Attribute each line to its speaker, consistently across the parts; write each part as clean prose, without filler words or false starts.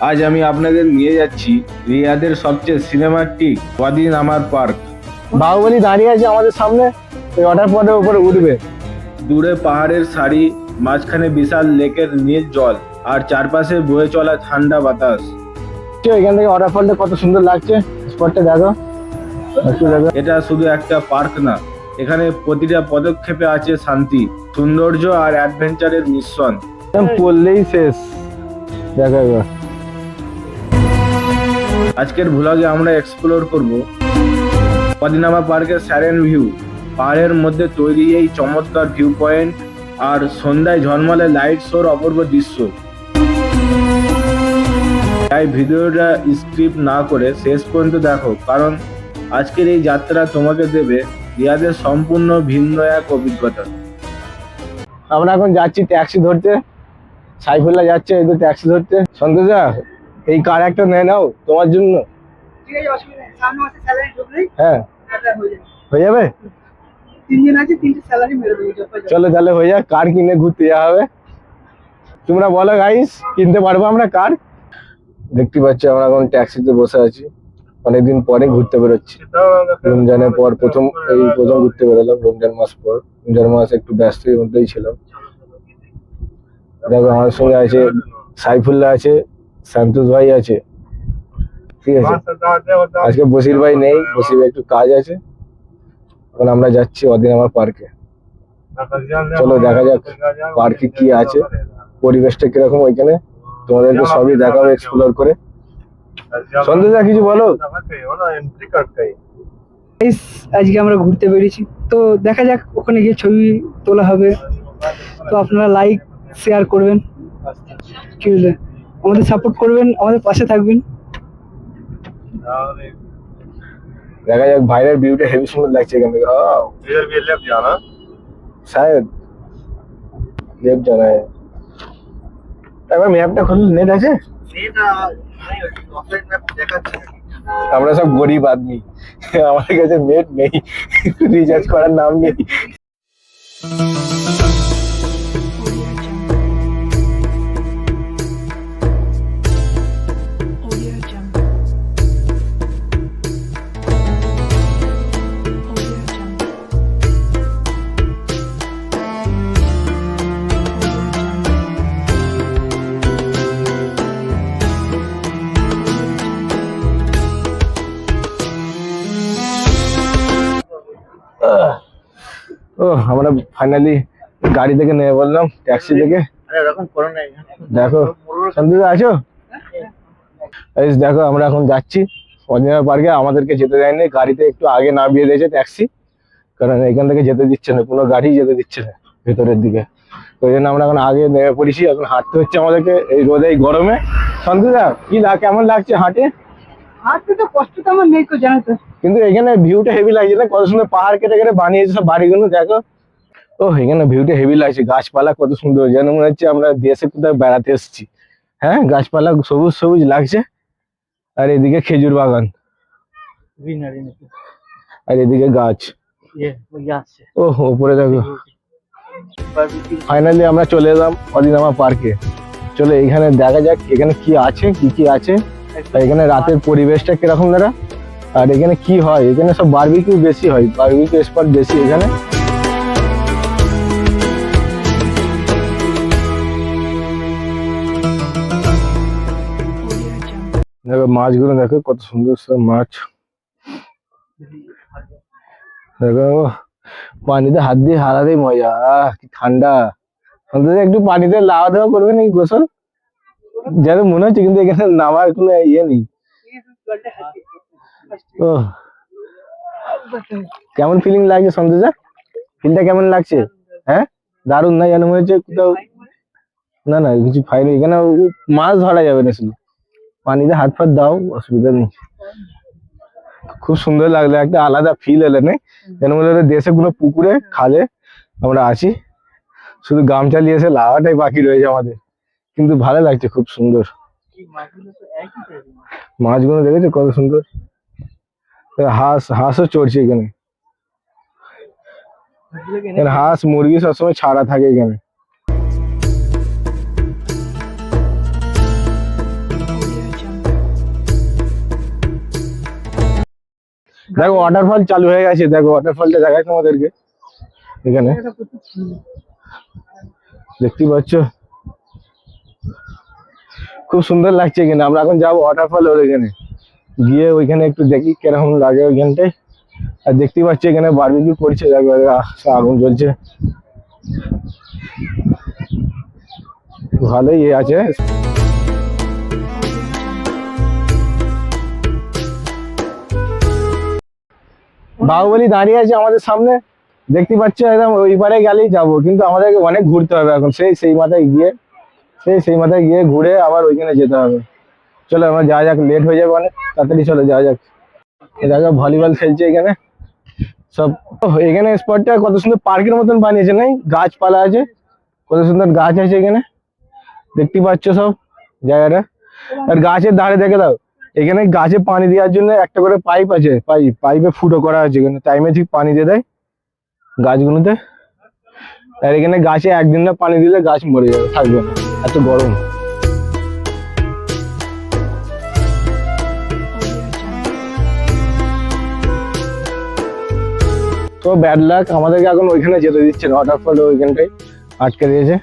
Speaker 1: আজ আমি আপনাদের নিয়ে যাচ্ছি রিয়াদের সবচেয়ে সিনেমাটিক ওয়াদি নামার পার্ক।
Speaker 2: বাহুবলী দাঁড়িয়ে আছে আমাদের সামনে, ওই ওয়াটারফলের উপরে উঠবে।
Speaker 1: দূরে পাহাড়ের সারি, মাঝখানে বিশাল লেকের নীল জল, আর চারপাশে বয়ে চলা ঠান্ডা বাতাস।
Speaker 2: এখান থেকে ওয়াটারফলটা কত সুন্দর লাগছে, স্পটটা দেখো একটু দেখো।
Speaker 1: এটা শুধু একটা পার্ক না, এখানে প্রতিটা পদক্ষেপে আছে শান্তি, সৌন্দর্য আর অ্যাডভেঞ্চারের মিশ্রণ।
Speaker 2: পড়লেই শেষ। দেখো এবার
Speaker 1: আজকের ভ্লগে আমরা এক্সপ্লোর করব ওয়াদিনামা পার্কের স্যারেন ভিউ, পাহাড়ের মধ্যে তৈরি এই চমৎকার ভিউ পয়েন্ট, আর সন্ধ্যায় ঝলমলে লাইট শোর অপূর্ব দৃশ্য। তাই ভিডিওটা স্কিপ না করে শেষ পর্যন্ত দেখো, কারণ আজকের এই যাত্রা তোমাকে দেবে রিয়াদের সম্পূর্ণ ভিন্ন এক অভিজ্ঞতা।
Speaker 2: আমরা এখন যাচ্ছি ট্যাক্সি ধরতে, সাইফুল্লাহ যাচ্ছে এই তো ট্যাক্সি ধরতে। সন্তোষা, এই কার একটা নিয়ে নাও তোমার জন্য।
Speaker 3: ঠিক আছে, অসুবিধা নেই। সামনে মাসে স্যালারি ঢুকলেই
Speaker 2: হ্যাঁ হয়ে যাবে।
Speaker 3: 3 দিন আছে, 3টে স্যালারি মেরে দেবো।
Speaker 2: চলো তাহলে হয়ে যাক, কার কিনে ঘুরতে যাওয়া হবে। তোমরা বলো গাইস, কিনতে পারবো আমরা কার? দেখতে পাচ্ছি আমরা এখন ট্যাক্সিতে বসে আছি, অনেকদিন পরে ঘুরতে বেরোচ্ছি। রমজানের পর প্রথম ঘুরতে বেরোলাম, রমজান মাস পর। রমজান মাস একটু ব্যস্তের মধ্যেই ছিলাম। দেখো আমার সঙ্গে আছে সাইফুল্লাহ আছে, সন্তোষ ভাই আছে, ঠিক আছে। আজকে বসির ভাই নেই, বসির ভাই একটু কাজ আছে। এখন আমরা যাচ্ছি ওয়াদিনামা পার্কে। চলো দেখা যাক পার্কে কি আছে, পরিবেশটা কিরকম ওইখানে, তোমাদেরকে সবই দেখাবো এক্সপ্লোর করে। সন্তোষ দা কিছু বলো।
Speaker 3: আজকে আমরা ঘুরতে বেরিয়েছি, তো দেখা যাক ওখানে গিয়ে ছবি তোলা হবে। তো আপনারা লাইক শেয়ার করবেন, কি বুঝলেন, আমাদের সাপোর্ট করবেন, আমাদের পাশে থাকবেন।
Speaker 2: দেখা যাক, বাইরের ভিউটা হেভি সুন্দর লাগছে এখান থেকে। शायद लेफ्ट जाना है। একবার ম্যাপটা খুললে নেট আছে? আমরা সব গরিব আদমি, আমাদের কাছে নেট নেই, রিচার্জ করার নাম নেই। ও আমরা ফাইনালি গাড়ি থেকে নেমে বললাম, ট্যাক্সি থেকে। দেখো সন্তোষ আছো? দেখো আমরা এখন যাচ্ছি ওয়াদিনামা পার্কে। আমাদেরকে যেতে দেয়নি, গাড়িতে একটু আগে নামিয়ে দিয়েছে ট্যাক্সি, কারণ এখান থেকে যেতে দিচ্ছে না, কোনো গাড়ি যেতে দিচ্ছে না ভেতরের দিকে। ওই জন্য আমরা এখন আগে নেমে পড়েছি, এখন হাঁটতে হচ্ছে আমাদেরকে এই রোদে এই গরমে। সন্তোষা কি কেমন লাগছে হাঁটে?
Speaker 3: হাঁটতে তো কষ্ট তো আমার নেই, তো জানো তো।
Speaker 2: কিন্তু এখানে ভিউটা হেভি লাগছে না? কত সুন্দর পাহাড় কেটে কেটে বানিয়েছে সব বাড়িগুলো, দেখো। ও এখানে ভিউটা হেভি লাগছে, গাছপালা কত সুন্দর, যেন মনে হচ্ছে আমরা দেশে কোথাও বেড়াতে এসেছি। হ্যাঁ, গাছপালা সবুজ সবুজ লাগছে, আর এদিকে খেজুর বাগান, আর এদিকে গাছ। ও উপরে দেখো। ফাইনালি আমরা চলে এলাম ওয়াদিনামা পার্কে। চলো এখানে দেখা যাক এখানে কি আছে, কি কি আছে, আর এখানে রাতের পরিবেশটা কিরকম দাঁড়া, আর এখানে কি হয়। এখানে সব বারবিকিউ বেশি হয়, বারবিকিউ স্পট বেশি এখানে। দেখো মাছগুলো, দেখো কত সুন্দর সব মাছ। দেখো পানিতে হাত দিয়ে হারাতেই মজা, কি ঠান্ডা। অন্তত একটু পানিতে লাওয়া দেওয়া করবে নাকি গোসল, যেন মনে হচ্ছে, কিন্তু এখানে নামার কোনো ইয়ে নেই। ও কেমন ফিলিং লাগছে সন্তোষা? ফিলটা কেমন লাগছে? হ্যাঁ দারুণ না? যেন মনে হচ্ছে কোথাও, না না কিছু ফাইন, এখানে মাছ ধরা যাবে না, শুধু পানিতে হাত ফাত দাও, অসুবিধা নেই। খুব সুন্দর লাগলো, একটা আলাদা ফিল এলো না, যেন মনে হলো দেশে কোনো পুকুরে খালে আমরা আছি, শুধু গামছা নিয়ে এসে লাওয়াটাই বাকি রয়েছে আমাদের। কিন্তু ভালো লাগছে, খুব সুন্দর মাছগুলো, দেখেছো কত সুন্দর। হাঁসও চড়ছে এখানে, হাঁস মুরগি সবসময় ছাড়া থাকে এখানে। দেখো ওয়াটারফল চালু হয়ে গেছে, দেখো ওয়াটারফলটা দেখাই তোমাদেরকে এখানে দেখতে পাচ্ছ, খুব সুন্দর লাগছে এখানে। আমরা এখন যাবো ওয়াটারফল ওর এখানে গিয়ে ওইখানে একটু দেখি কিরকম লাগে ওইখানটায়। আর দেখতে পাচ্ছি এখানে বারবিকিউ করছে, দেখো আগুন জ্বলছে, ভালোই আছে। বাহুবলী দাঁড়িয়ে আছে আমাদের সামনে, দেখতে পাচ্ছ একদম ওই পারে গেলেই যাবো, কিন্তু আমাদেরকে অনেক ঘুরতে হবে এখন, সেই মাথায় গিয়ে ঘুরে আবার ওইখানে যেতে হবে। চলো আমরা যাওয়া যাক, লেট হয়ে যাবে অনেক, তাড়াতাড়ি চলো যাওয়া যাক। দেখো ভলিবল খেলছে এখানে সব। এখানে স্পটটা কত সুন্দর পার্কের মতন বানিয়েছে, নাই গাছপালা আছে, কত সুন্দর গাছ আছে এখানে, দেখতে পাচ্ছ সব জায়গাটা। আর গাছের ধারে দেখে দাও, এখানে গাছে পানি দেওয়ার জন্য একটা করে পাইপ আছে, পাইপে ফুটো করা আছে, এখানে টাইমে ঠিক পানি দিয়ে দেয় গাছগুলোতে। আর এখানে গাছে একদিন না পানি দিলে গাছ মরে যাবে, থাকবে না, এত গরম। তো ব্যাড লাক, আমাদেরকে এখন ওইখানে যেতে দিচ্ছে না, ওয়াটারফল ওইখানটাই আটকে দিয়েছে,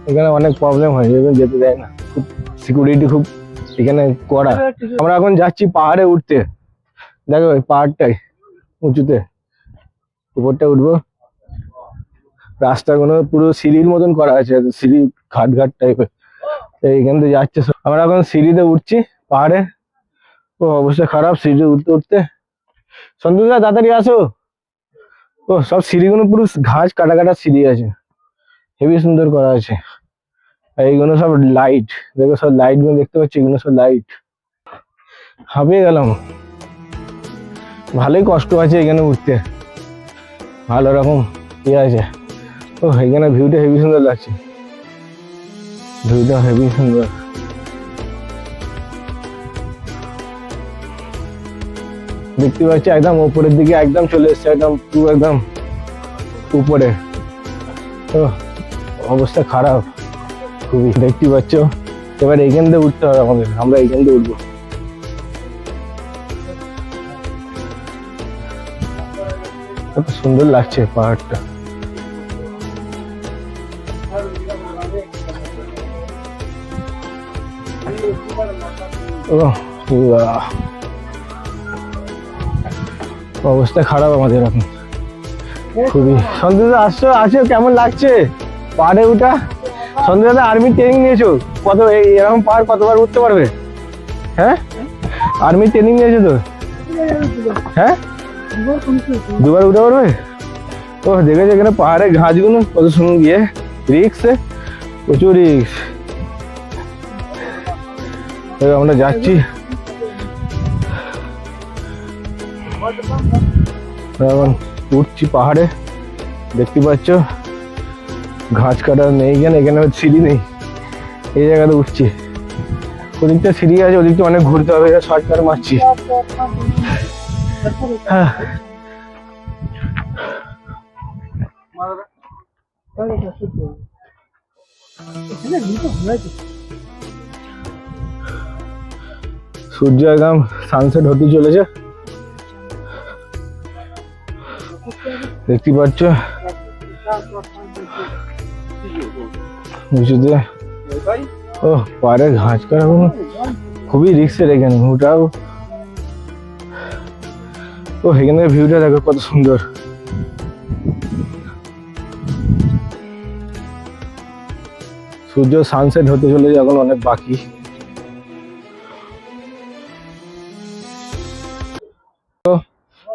Speaker 2: এখানে অনেক প্রবলেম হয়, যেতে দেয় না, খুব সিকিউরিটি খুব এখানে কড়া। আমরা এখন যাচ্ছি পাহাড়ে উঠতে, দেখো ওই পাহাড়টাই উঁচুতে, উপরটা উঠবো। রাস্তাগুলো পুরো সিঁড়ির মতন করা আছে, সিঁড়ি ঘাট টাইপের, এইখান থেকে যাচ্ছে। আমরা এখন সিঁড়িতে উঠছি পাহাড়ে, ও অবস্থা খারাপ সিঁড়ি উঠতে। সন্তোষদা তাড়াতাড়ি আসো। ও সব সিঁড়িগুলো পুরো ঘাস কাটা সিঁড়ি আছে, হেবি সুন্দর করা আছে। এইগুলো সব লাইট, দেখো সব লাইট গুলো দেখতে পাচ্ছি, এগুলো সব লাইট। হাঁপিয়ে গেলাম, ভালোই কষ্ট আছে এখানে উঠতে, ভালো রকম ইয়ে আছে। ও এখানে ভিউটা হেবি সুন্দর লাগছে, ভিউটা হেবি সুন্দর। দেখতে পাচ্ছি একদম উপরের দিকে একদম চলে এসছে, একদম পুরো একদম উপরে। তো অবস্থা খারাপ খুবই, দেখতে পাচ্ছ। এবার এইখান দিয়ে উঠতে হবে আমাদের, আমরা এইখান দিয়ে উঠবো। কত সুন্দর লাগছে পাহাড়টা। অবস্থা খারাপ আমাদের এখন খুবই। সন্তোষ আসছো, কেমন লাগছে পাহাড়ে উঠা? সন্তোষ আর্মি ট্রেনিং নিয়েছো, কত এরকম পাহাড় কতবার উঠতে পারবে? হ্যাঁ আর্মি ট্রেনিং নিয়েছো তো? হ্যাঁ দুবার উঠতে পারবে? ও দেখেছো এখানে পাহাড়ের ঘাসগুলো কত সুন্দর, গিয়ে রিক্স, প্রচুর রিক্স। আমরা যাচ্ছি এখন, উঠছি পাহাড়ে, দেখতে পাচ্ছ ঘাস কাটা নেই, এখানে সিঁড়ি নেই, এই জায়গাটা উঠছি। ওদিকটা সিঁড়ি আছে, ওদিকটা অনেক ঘুরতে হবে, শর্টকাট মারছি। হ্যাঁ সূর্য একদম সানসেট হতে চলেছে, দেখতে পাচ্ছ উঁচুতে। ও পাহাড়ে ঘাস কাটা খুবই রিক্সের এখানে ওটাও। ও এখানে ভিউটা দেখো কত সুন্দর, সূর্য সানসেট হতে চলেছে, এখন অনেক বাকি।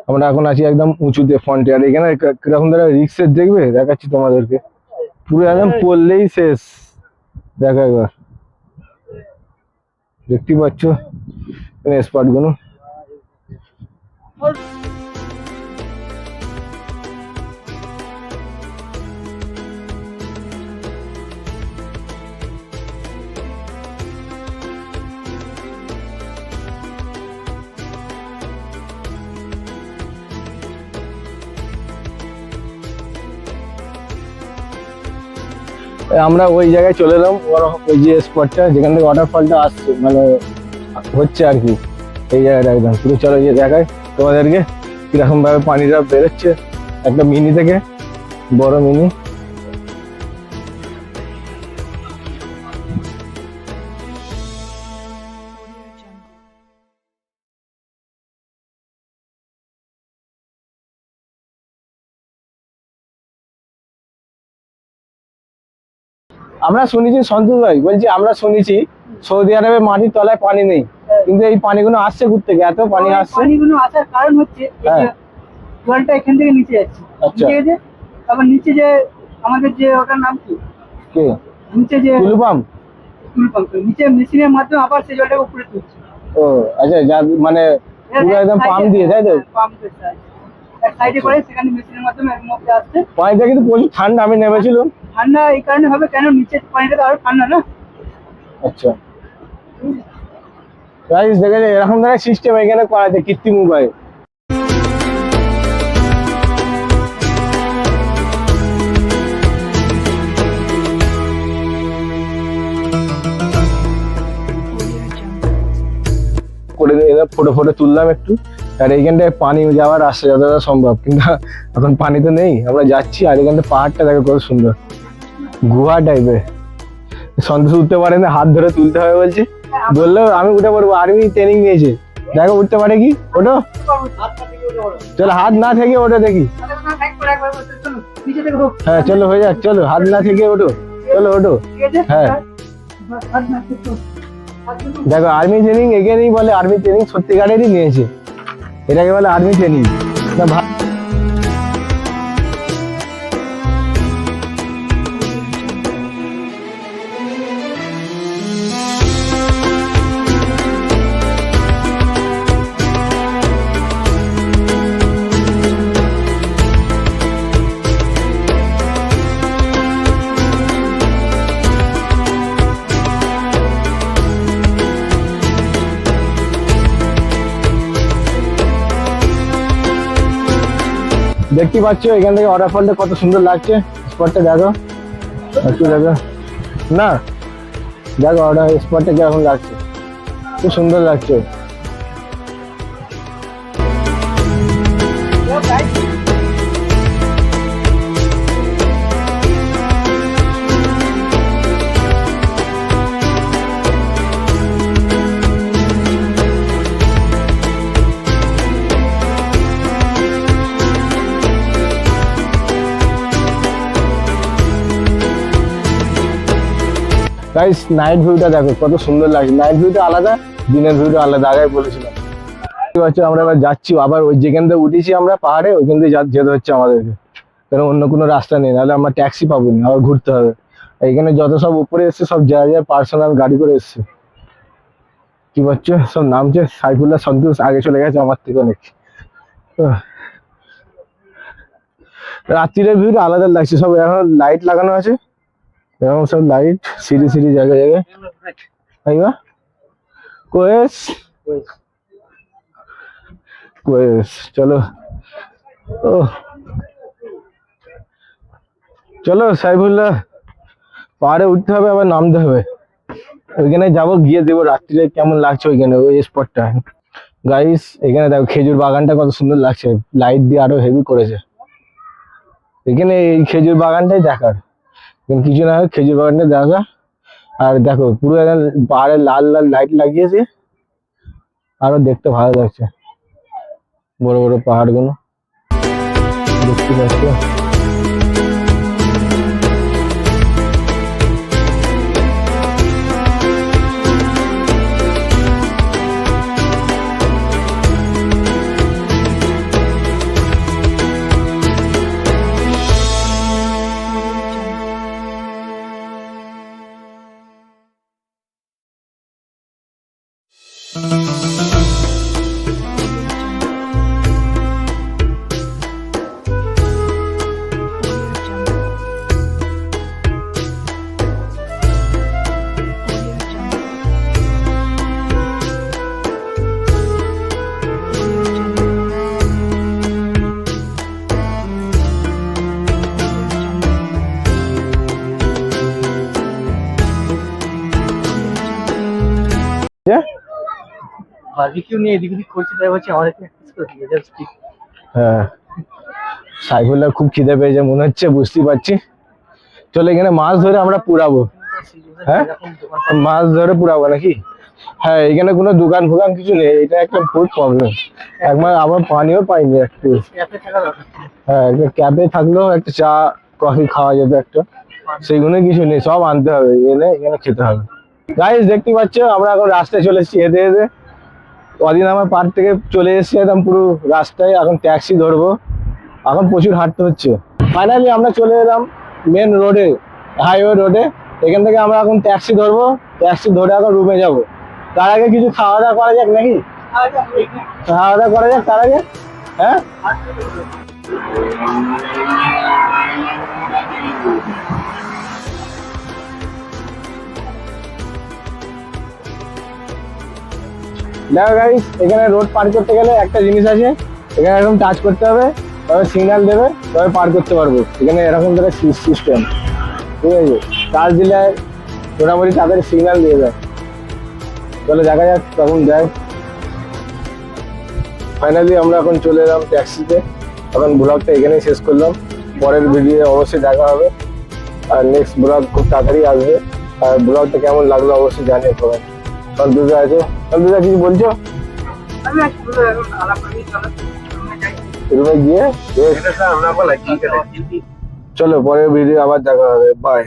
Speaker 2: আমরা এখন আছি একদম উঁচুতে ফ্রন্টে, আর এখানে কিরকম ধরে রিক্সের দেখবে, দেখাচ্ছি তোমাদেরকে, পুরো একদম পড়লেই শেষ। দেখো একবার, দেখতে পাচ্ছ স্পট গুলো। আমরা ওই জায়গায় চলে এলাম, ওই যে স্পটটা যেখান থেকে ওয়াটারফলটা আসছে, মানে হচ্ছে আর কি, এই জায়গাটা একদম পুরো। চলো যে দেখায় তোমাদেরকে কিরকম ভাবে পানিটা বেরোচ্ছে একটা মিনি থেকে, বড় মিনি। আমরা শুনেছি সন্তোষ ভাই, বলছি আমরা শুনেছি সৌদি আরবে মাটির তলায় পানি নেই, কিন্তু এই পানিগুলো আসছে ঘুর থেকে, এত পানি আসছে।
Speaker 3: পানিগুলো আসার কারণ হচ্ছে এই যে
Speaker 2: হ্যাঁ।
Speaker 3: জলটা এখান থেকে নিচে যাচ্ছে,
Speaker 2: আচ্ছা।
Speaker 3: নিচে গেছে, তারপর নিচে যে আমাদের যে ওটার নাম কি,
Speaker 2: কে?
Speaker 3: নিচে যে
Speaker 2: টুলু পাম্প।
Speaker 3: টুলু পাম্প, নিচে মেশিনের মাধ্যমে আবার সেই জলটাকে উপরে তুলছে।
Speaker 2: ও আচ্ছা, যা মানে পুরো একদম পাম্প দিয়ে, তাই তো?
Speaker 3: পাম্পের সাইডে করে সেখানে মেশিনের মাধ্যমে এর মধ্যে আসছে।
Speaker 2: পানিটা কিন্তু প্রচুর ঠান্ডা, আমি নেমেছিলাম।
Speaker 3: ঠান্ডা এই কারণে হবে, কেন নিচের পানিটা তো আরো ঠান্ডা না।
Speaker 2: আচ্ছা গাইস, দেখেন এরকম ধরনের সিস্টেম এখানে করা আছে কৃত্রিম উপায়ে। করে ফটো ফটো তুললাম একটু, আর এইখানটায় পানি যাওয়ার রাস্তা যতটা সম্ভব, কিন্তু এখন পানি তো নেই, আমরা যাচ্ছি। আর এখানটা পাহাড়টা দেখো কত সুন্দর, গুহা টাইপের। সন্তোষ উঠতে পারে না, হাত ধরে তুলতে হবে বলছে, বললো আমি উঠে পড়বো, আর্মি ট্রেনিং নিয়েছে, দেখো উঠতে পারে কি, ওঠো। চলো হাত না থেকে ওঠো দেখি। হ্যাঁ চলো হয়ে যাক, চলো হাত না থেকে ওঠো, চলো ওঠো। হ্যাঁ দেখো আর্মি ট্রেনিং এখানেই বলে, আর্মি ট্রেনিং সত্যিকারেরই নিয়েছে, এটাকে বলে আর্মি ট্রেনিং না। দেখতে পাচ্ছ এখান থেকে ওয়াটারফলটা কত সুন্দর লাগছে, স্পটটা দেখো একটু, দেখো না, দেখো ওটা স্পটটা কিরকম লাগছে, খুব সুন্দর লাগছে। গাইস নাইট ভিউটা দেখো কত সুন্দর লাগছে, নাইট ভিউটা আলাদা, দিনের ভিউটা আলাদা, আগে বলেছিলাম। ঠিক আছে, আমরা এবার যাচ্ছি আবার ওই যেখান থেকে উঠেছি আমরা পাহাড়ে, ওইখান থেকে যেতে হচ্ছে আমাদেরকে, কারণ অন্য কোনো রাস্তা নেই, নাহলে আমরা ট্যাক্সি পাবো না, আবার ঘুরতে হবে। এইখানে যত সব উপরে এসছে সব যার পার্সোনাল গাড়ি করে এসছে। কি বলছো, সব নামছে, সাইফুল্লাহ সন্তোষ আগে চলে গেছে আমার থেকে অনেক। রাত্রিরের ভিউটা আলাদা লাগছে, সব এখন লাইট লাগানো আছে, এরকম সব লাইট, সিঁড়ি সিঁড়ি জায়গায় জায়গায়। আইবা কোয়েস কোয়েস, চলো ও চলো সাইফুল্লাহ, পাহাড়ে উঠতে হবে, আবার নামতে হবে, ওইখানে যাবো, গিয়ে দেবো রাত্রিরে কেমন লাগছে ওইখানে ওই স্পটটা। গাইস এখানে দেখো খেজুর বাগানটা কত সুন্দর লাগছে, লাইট দিয়ে আরো হেভি করেছে। এখানে এই খেজুর বাগানটাই দেখার, কিছু না, খেজুর বাগানটা দেখা। আর দেখো পুরো একদম পাহাড়ে লাল লাল লাইট লাগিয়েছে, আরো দেখতে ভালো লাগছে, বড় বড় পাহাড় গুলো দেখতে পাচ্ছ।
Speaker 3: বারবিকিউ নিয়ে এদিক ওদিক করছে, তাই হচ্ছে আমাদেরকে
Speaker 2: হ্যাঁ, সাইফুল্লাহ খুব খিদে পেয়েছে মনে হচ্ছে, বুঝতেই পারছি। চলো এখানে মাছ ধরে আমরা পুরাবো। হ্যাঁ, মাছ ধরে পুরাবো নাকি? হ্যাঁ, এখানে কোনো দোকান ফোকান কিছু নেই, এটা একটা ফুড প্রবলেম। একবার আবার পানিও পাইনি একটু। হ্যাঁ, একটা ক্যাফে থাকলেও একটা চা কফি খাওয়া যেত একটা, সেগুলো কিছু নেই, সব আনতে হবে, এনে এখানে খেতে হবে। গাইস দেখতে পাচ্ছ আমরা এখন রাস্তায় চলে এসেছি, হেঁটে হেঁটে কদিন আমার পার্ক থেকে চলে এসেছি একদম পুরো রাস্তায়। এখন ট্যাক্সি ধরবো, এখন প্রচুর হাঁটতে হচ্ছে। ফাইনালি আমরা চলে এলাম মেন রোডে, হাইওয়ে রোডে। এখান থেকে আমরা এখন ট্যাক্সি ধরবো, ট্যাক্সি ধরে এখন রুমে যাব। তার আগে কিছু খাওয়া দাওয়া করা যাক নাকি? খাওয়া দাওয়া করা যাক তার আগে। হ্যাঁ, দেখো গাইস, এখানে রোড পার করতে গেলে একটা জিনিস আছে, এখানে এরকম টাচ করতে হবে, তবে সিগন্যাল দেবে, তবে পার করতে পারবো। এখানে এরকম ধরে সিস্টেম, ঠিক আছে? টাচ দিলে মোটামুটি তাদের সিগন্যাল দিয়ে দেয়। চলে দেখা যাক তখন দেয়। ফাইনালি আমরা এখন চলে এলাম ট্যাক্সিতে। এখন ব্লগটা এখানেই শেষ করলাম, পরের ভিডিও অবশ্যই দেখা হবে, আর নেক্সট ব্লগ খুব তাড়াতাড়ি আসবে। আর ব্লগটা কেমন লাগলো অবশ্যই জানিয়ে সবাই। সন্তোষা আছে, সন্তোষা কিছু বলছো? রুমে গিয়ে চলো পরের ভিডিও আবার দেখা হবে, বাই।